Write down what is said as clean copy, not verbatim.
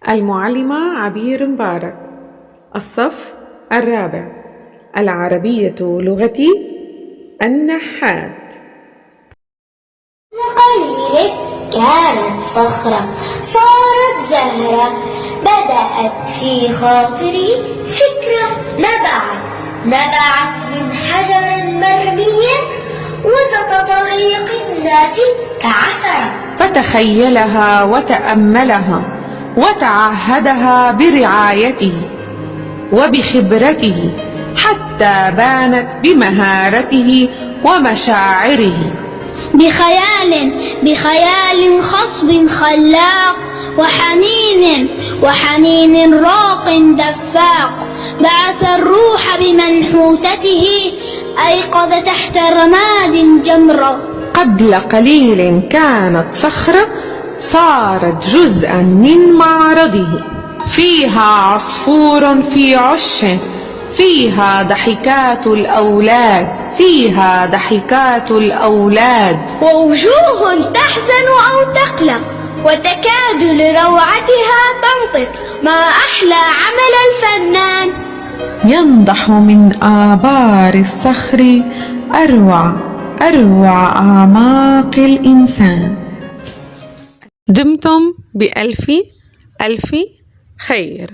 المعلمة عبير مبارك. الصف الرابع. العربية لغتي. النحات. قليل كانت صخرة صارت زهرة، بدأت في خاطري فكرة نبعت من حجر مرمي وسط طريق الناس كعثرة، فتخيلها وتأملها وتعهدها برعايته وبخبرته حتى بانت بمهارته ومشاعره. بخيال خصب خلاق وحنين راق دفاق، بعث الروح بمنحوتته أيقظ تحت رماد جمرة. قبل قليل كانت صخرة صارت جزءا من معرضه، فيها عصفور في عش، فيها ضحكات الأولاد، ووجوه تحزن أو تقلق وتكاد لروعتها تنطق، ما أحلى عمل الفنان. ينضح من آبار الصخر أروع أعماق الإنسان. دمتم بألف خير.